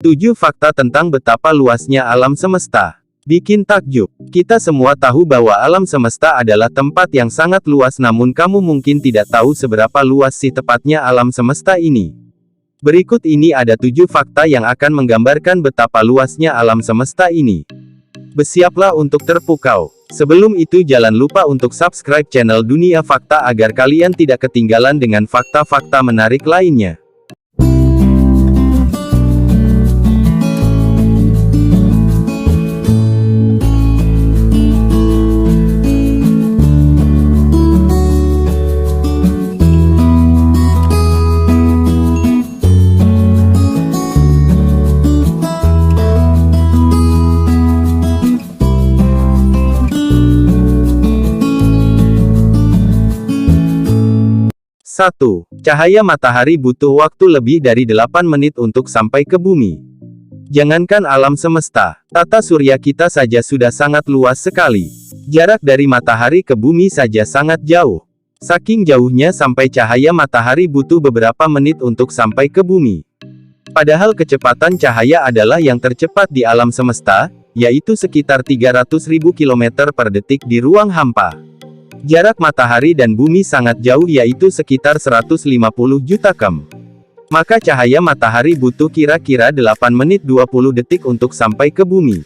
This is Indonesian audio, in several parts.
7 fakta tentang betapa luasnya alam semesta. Bikin takjub. Kita semua tahu bahwa alam semesta adalah tempat yang sangat luas, namun kamu mungkin tidak tahu seberapa luas sih tepatnya alam semesta ini. Berikut ini ada 7 fakta yang akan menggambarkan betapa luasnya alam semesta ini. Bersiaplah untuk terpukau. Sebelum itu jangan lupa untuk subscribe channel Dunia Fakta agar kalian tidak ketinggalan dengan fakta-fakta menarik lainnya. Satu. Cahaya matahari butuh waktu lebih dari 8 menit untuk sampai ke bumi. Jangankan alam semesta, tata surya kita saja sudah sangat luas sekali. Jarak dari matahari ke bumi saja sangat jauh. Saking jauhnya sampai cahaya matahari butuh beberapa menit untuk sampai ke bumi. Padahal kecepatan cahaya adalah yang tercepat di alam semesta, yaitu sekitar 300.000 km per detik di ruang hampa. Jarak matahari dan bumi sangat jauh, yaitu sekitar 150 juta km. Maka cahaya matahari butuh kira-kira 8 menit 20 detik untuk sampai ke bumi.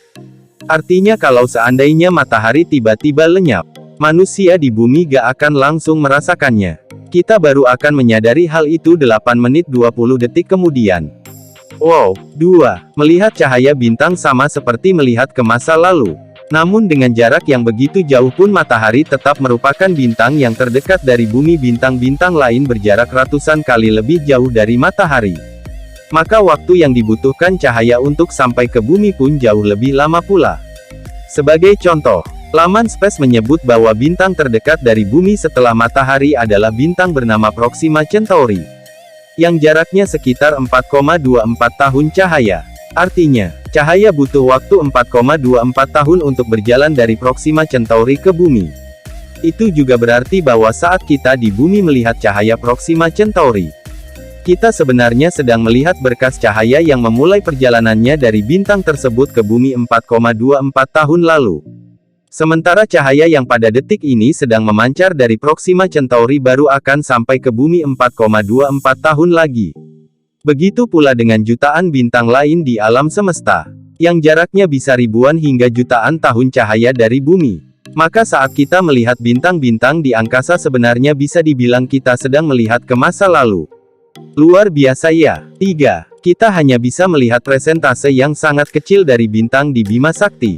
Artinya kalau seandainya matahari tiba-tiba lenyap, manusia di bumi gak akan langsung merasakannya. Kita baru akan menyadari hal itu 8 menit 20 detik kemudian. Wow. 2. Melihat cahaya bintang sama seperti melihat ke masa lalu. Namun dengan jarak yang begitu jauh pun matahari tetap merupakan bintang yang terdekat dari bumi. Bintang-bintang lain berjarak ratusan kali lebih jauh dari matahari. Maka waktu yang dibutuhkan cahaya untuk sampai ke bumi pun jauh lebih lama pula. Sebagai contoh, laman Space menyebut bahwa bintang terdekat dari bumi setelah matahari adalah bintang bernama Proxima Centauri, yang jaraknya sekitar 4,24 tahun cahaya. Artinya, cahaya butuh waktu 4,24 tahun untuk berjalan dari Proxima Centauri ke bumi. Itu juga berarti bahwa saat kita di bumi melihat cahaya Proxima Centauri, kita sebenarnya sedang melihat berkas cahaya yang memulai perjalanannya dari bintang tersebut ke bumi 4,24 tahun lalu. Sementara cahaya yang pada detik ini sedang memancar dari Proxima Centauri baru akan sampai ke bumi 4,24 tahun lagi. Begitu pula dengan jutaan bintang lain di alam semesta, yang jaraknya bisa ribuan hingga jutaan tahun cahaya dari bumi. Maka saat kita melihat bintang-bintang di angkasa sebenarnya bisa dibilang kita sedang melihat ke masa lalu. Luar biasa ya. 3. Kita hanya bisa melihat presentase yang sangat kecil dari bintang di Bima Sakti.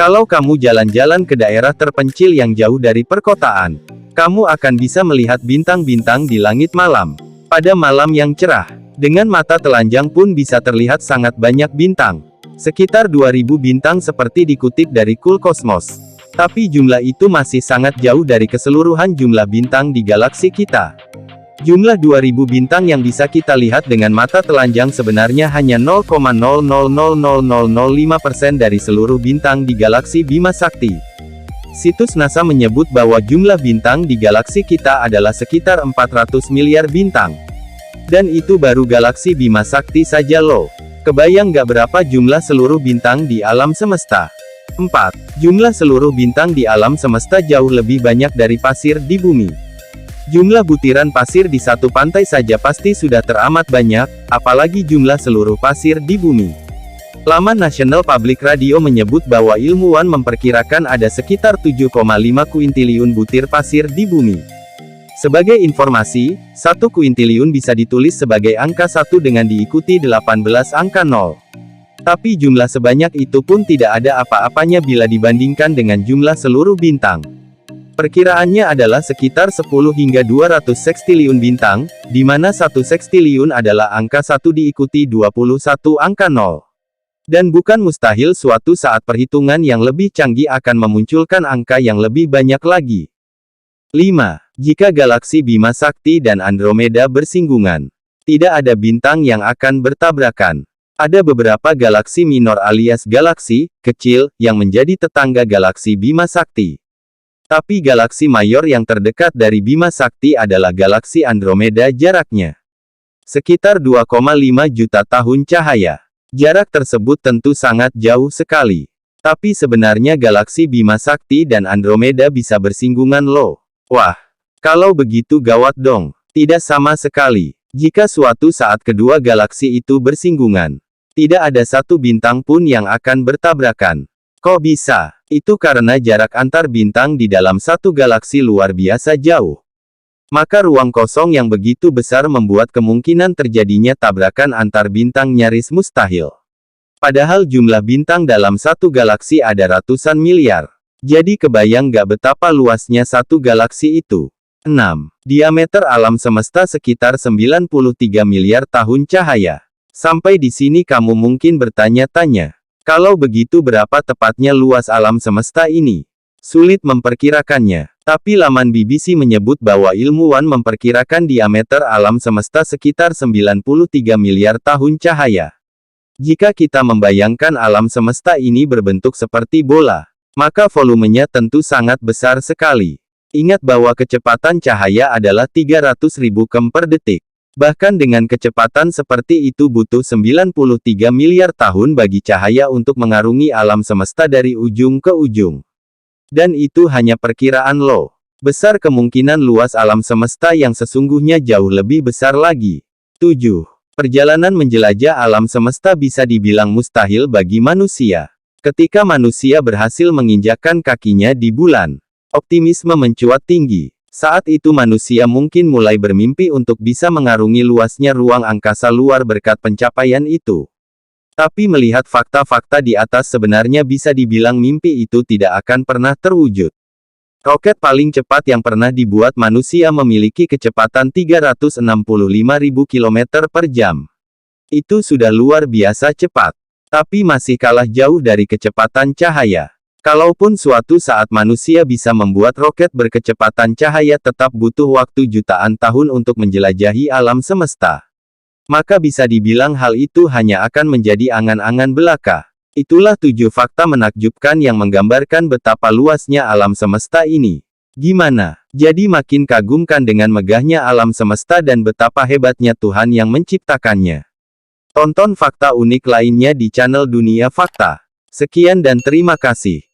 Kalau kamu jalan-jalan ke daerah terpencil yang jauh dari perkotaan, kamu akan bisa melihat bintang-bintang di langit malam. Pada malam yang cerah, dengan mata telanjang pun bisa terlihat sangat banyak bintang. Sekitar 2000 bintang seperti dikutip dari Cool Cosmos. Tapi jumlah itu masih sangat jauh dari keseluruhan jumlah bintang di galaksi kita. Jumlah 2000 bintang yang bisa kita lihat dengan mata telanjang sebenarnya hanya 0,0000005% dari seluruh bintang di galaksi Bima Sakti. Situs NASA menyebut bahwa jumlah bintang di galaksi kita adalah sekitar 400 miliar bintang. Dan itu baru galaksi Bima Sakti saja loh. Kebayang gak berapa jumlah seluruh bintang di alam semesta? 4. Jumlah seluruh bintang di alam semesta jauh lebih banyak dari pasir di bumi. Jumlah butiran pasir di satu pantai saja pasti sudah teramat banyak, apalagi jumlah seluruh pasir di bumi. Laman National Public Radio menyebut bahwa ilmuwan memperkirakan ada sekitar 7,5 kuintiliun butir pasir di bumi. Sebagai informasi, 1 kuintiliun bisa ditulis sebagai angka 1 dengan diikuti 18 angka 0. Tapi jumlah sebanyak itu pun tidak ada apa-apanya bila dibandingkan dengan jumlah seluruh bintang. Perkiraannya adalah sekitar 10 hingga 200 sekstiliun bintang, di mana 1 sekstiliun adalah angka 1 diikuti 21 angka 0. Dan bukan mustahil suatu saat perhitungan yang lebih canggih akan memunculkan angka yang lebih banyak lagi. 5. Jika galaksi Bima Sakti dan Andromeda bersinggungan, tidak ada bintang yang akan bertabrakan. Ada beberapa galaksi minor alias galaksi kecil yang menjadi tetangga galaksi Bima Sakti. Tapi galaksi mayor yang terdekat dari Bima Sakti adalah galaksi Andromeda, jaraknya sekitar 2,5 juta tahun cahaya. Jarak tersebut tentu sangat jauh sekali. Tapi sebenarnya galaksi Bima Sakti dan Andromeda bisa bersinggungan loh. Wah, kalau begitu gawat dong. Tidak sama sekali. Jika suatu saat kedua galaksi itu bersinggungan, tidak ada satu bintang pun yang akan bertabrakan. Kok bisa? Itu karena jarak antar bintang di dalam satu galaksi luar biasa jauh. Maka ruang kosong yang begitu besar membuat kemungkinan terjadinya tabrakan antar bintang nyaris mustahil. Padahal jumlah bintang dalam satu galaksi ada ratusan miliar. Jadi kebayang gak betapa luasnya satu galaksi itu. 6. Diameter alam semesta sekitar 93 miliar tahun cahaya. Sampai di sini kamu mungkin bertanya-tanya, kalau begitu berapa tepatnya luas alam semesta ini? Sulit memperkirakannya. Tapi laman BBC menyebut bahwa ilmuwan memperkirakan diameter alam semesta sekitar 93 miliar tahun cahaya. Jika kita membayangkan alam semesta ini berbentuk seperti bola, maka volumenya tentu sangat besar sekali. Ingat bahwa kecepatan cahaya adalah 300.000 km per detik. Bahkan dengan kecepatan seperti itu butuh 93 miliar tahun bagi cahaya untuk mengarungi alam semesta dari ujung ke ujung. Dan itu hanya perkiraan loh. Besar kemungkinan luas alam semesta yang sesungguhnya jauh lebih besar lagi. 7. Perjalanan menjelajah alam semesta bisa dibilang mustahil bagi manusia. Ketika manusia berhasil menginjakkan kakinya di bulan, optimisme mencuat tinggi. Saat itu manusia mungkin mulai bermimpi untuk bisa mengarungi luasnya ruang angkasa luar berkat pencapaian itu. Tapi melihat fakta-fakta di atas sebenarnya bisa dibilang mimpi itu tidak akan pernah terwujud. Roket paling cepat yang pernah dibuat manusia memiliki kecepatan 365.000 km per jam. Itu sudah luar biasa cepat. Tapi masih kalah jauh dari kecepatan cahaya. Kalaupun suatu saat manusia bisa membuat roket berkecepatan cahaya tetap butuh waktu jutaan tahun untuk menjelajahi alam semesta. Maka bisa dibilang hal itu hanya akan menjadi angan-angan belaka. Itulah 7 fakta menakjubkan yang menggambarkan betapa luasnya alam semesta ini. Gimana? Jadi makin kagumkan dengan megahnya alam semesta dan betapa hebatnya Tuhan yang menciptakannya. Tonton fakta unik lainnya di channel Dunia Fakta. Sekian dan terima kasih.